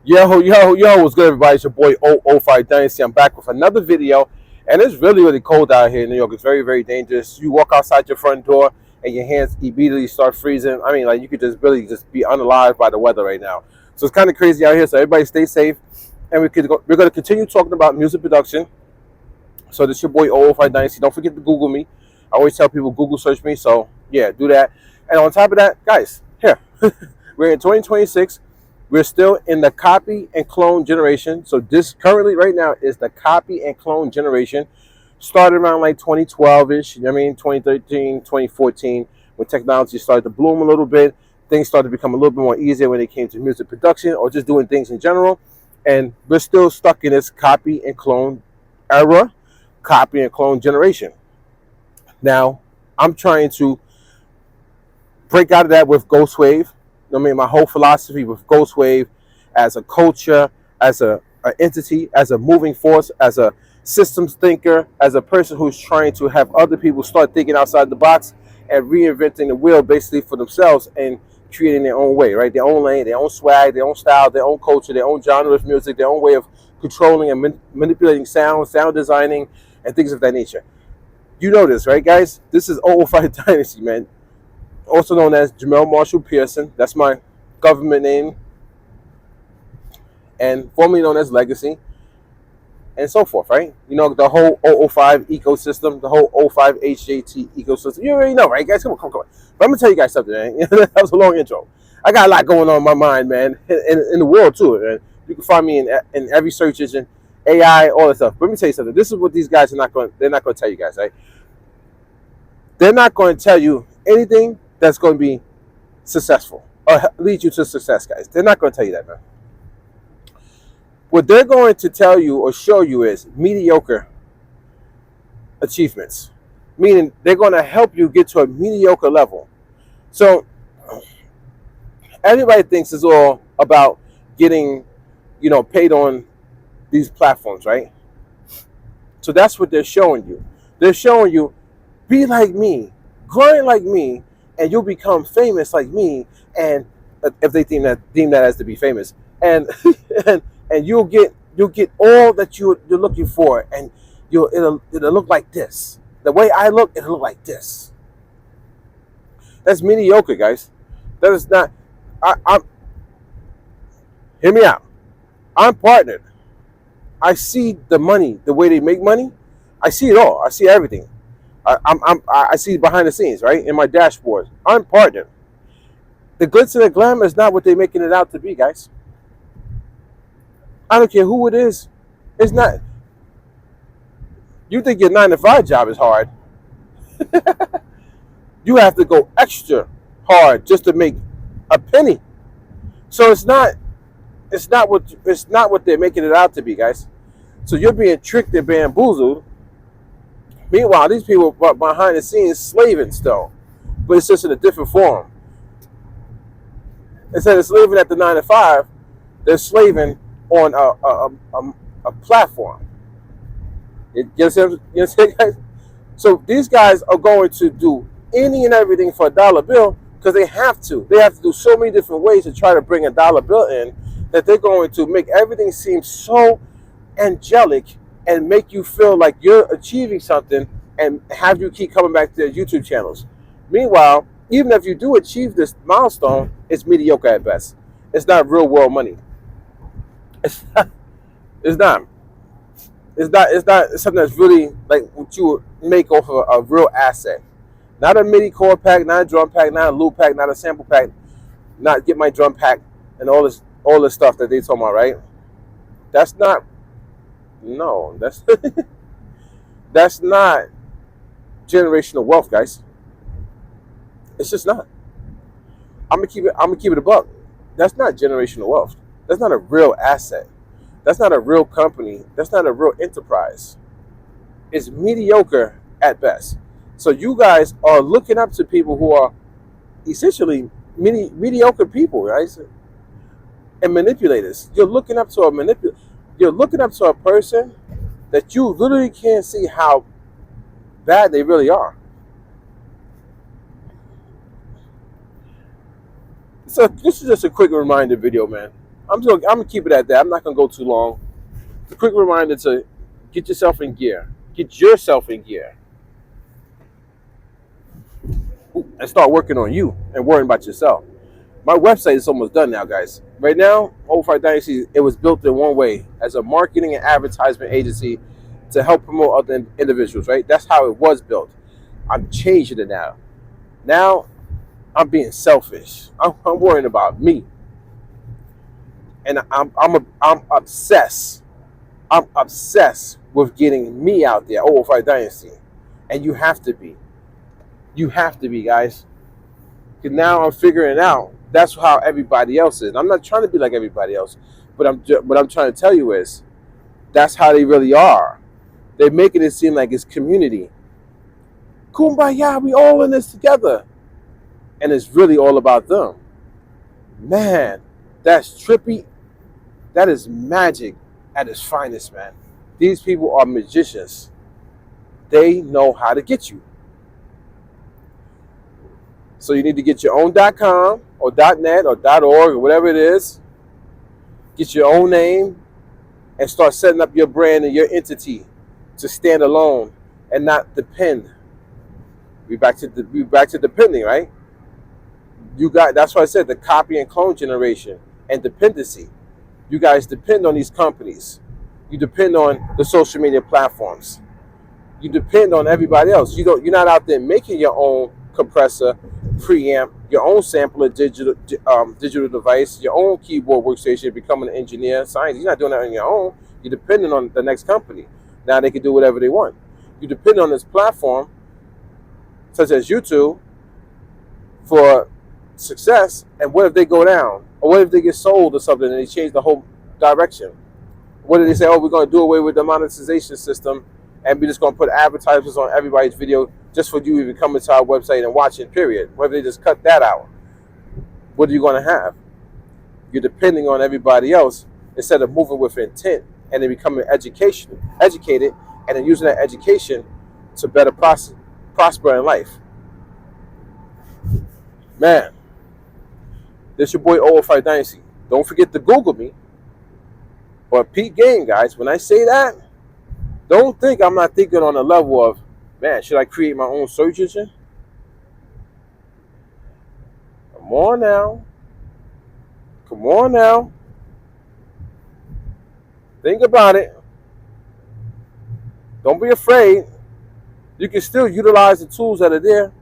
Yo, what's good, everybody? It's your boy 005 Dynasty. I'm back with another video, and it's really, really cold out here in New York. It's very, very dangerous. You walk outside your front door, and your hands immediately start freezing. I mean, like, you could just really just be unalive by the weather right now. So it's kind of crazy out here, so everybody stay safe. And we're going to continue talking about music production. So this is your boy 005 Dynasty. Don't forget to Google me. I always tell people Google search me, so yeah, do that. And on top of that, guys, here, we're in 2026. We're still in the copy and clone generation. So this currently right now is the copy and clone generation. Started around like 2012-ish, you know what I mean, 2013, 2014, when technology started to bloom a little bit. Things started to become a little bit more easier when it came to music production or just doing things in general. And we're still stuck in this copy and clone era, copy and clone generation. Now, I'm trying to break out of that with Ghost Wave. I mean, my whole philosophy with Ghost Wave as a culture, as an entity, as a moving force, as a systems thinker, as a person who's trying to have other people start thinking outside the box and reinventing the wheel basically for themselves and creating their own way, right? Their own lane, their own swag, their own style, their own culture, their own genre of music, their own way of controlling and manipulating sound designing, and things of that nature. You know this, right, guys? This is 005 Dynasty, man. Also known as Jamel Marshall Pearson. That's my government name. And formerly known as Legacy. And so forth, right? You know, the whole 005 ecosystem, the whole 05 HJT ecosystem. You already know, right, guys? Come on. But I'm going to tell you guys something, man. That was a long intro. I got a lot going on in my mind, man. In the world, too. And you can find me in every search engine, AI, all that stuff. But let me tell you something. This is what these guys are not going to tell you guys, right? They're not going to tell you anything that's going to be successful or lead you to success, guys. They're not going to tell you that, man. What they're going to tell you or show you is mediocre achievements, meaning they're going to help you get to a mediocre level. So everybody thinks it's all about getting, paid on these platforms, right? So that's what they're showing you. They're showing you, be like me, grind like me, and you'll become famous like me. And if they deem that as to be famous, and and you'll get all that you're looking for, and it'll look like this. The way I look, it'll look like this. That's mediocre, guys. That is not. I'm. Hear me out. I'm partnered. I see the money, the way they make money. I see it all. I see everything. I see behind the scenes, right, in my dashboard. I'm partnered. The glitz and the glamour is not what they're making it out to be, guys. I don't care who it is. It's not. You think your 9-to-5 job is hard. You have to go extra hard just to make a penny. So it's not what they're making it out to be, guys. So you're being tricked and bamboozled. Meanwhile, these people are behind the scenes slaving still, but it's just in a different form. Instead of slaving at the 9-to-5, they're slaving on a platform. You understand, guys? So these guys are going to do any and everything for a dollar bill because they have to. They have to do so many different ways to try to bring a dollar bill in that they're going to make everything seem so angelic and make you feel like you're achieving something and have you keep coming back to their YouTube channels. Meanwhile, even if you do achieve this milestone, it's mediocre at best. It's not real world money. It's not. It's not. It's something that's really like what you would make off of a real asset. Not a MIDI chord pack, not a drum pack, not a loop pack, not a sample pack, not get my drum pack and all this stuff that they talking about, right? That's not. No, that's not generational wealth, guys. It's just not. I'm gonna keep it a buck. That's not generational wealth. That's not a real asset. That's not a real company. That's not a real enterprise. It's mediocre at best. So you guys are looking up to people who are essentially mediocre people, right? And manipulators. You're looking up to a person that you literally can't see how bad they really are. So this is just a quick reminder video, man. I'm gonna keep it at that. I'm not gonna go too long. A quick reminder to get yourself in gear. Get yourself in gear. And start working on you and worrying about yourself. My website is almost done now, guys. Right now, Over 5 Dynasty, it was built in one way as a marketing and advertisement agency to help promote other individuals, right? That's how it was built. I'm changing it now. Now, I'm being selfish. I'm worrying about me. And I'm obsessed. I'm obsessed with getting me out there, Over 5 Dynasty. And you have to be. You have to be, guys. Because now I'm figuring out that's how everybody else is. I'm not trying to be like everybody else, but what I'm trying to tell you is that's how they really are. They're making it seem like it's community. Kumbaya, we all in this together. And it's really all about them. Man, that's trippy. That is magic at its finest, man. These people are magicians. They know how to get you. So you need to get your own .com or .net or .org or whatever it is. Get your own name and start setting up your brand and your entity to stand alone and not depend. We back to depending, right? That's why I said the copy and clone generation and dependency. You guys depend on these companies. You depend on the social media platforms. You depend on everybody else. You're not out there making your own compressor, preamp, your own sampler, digital device, your own keyboard workstation, becoming an engineer, science. You're not doing that on your own. You're depending on the next company. Now they can do whatever they want. You depend on this platform, such as YouTube, for success. And what if they go down? Or what if they get sold or something and they change the whole direction? What if they say, oh, we're going to do away with the monetization system and we're just going to put advertisements on everybody's video just for you even coming to our website and watching, period. What if they just cut that out? What are you going to have? You're depending on everybody else instead of moving with intent and then becoming educated and then using that education to better prosper in life. Man, this your boy Over 5 Dynasty. Don't forget to Google me. But peak game, guys, when I say that, don't think I'm not thinking on the level of, man, should I create my own search engine? Come on now. Come on now. Think about it. Don't be afraid. You can still utilize the tools that are there.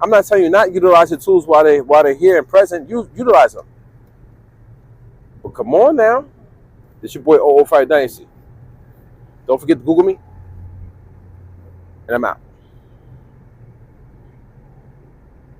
I'm not telling you not utilize the tools while they're here and present. Utilize them. But come on now. This your boy Over 5 Dynasty. Don't forget to Google me. And I'm out.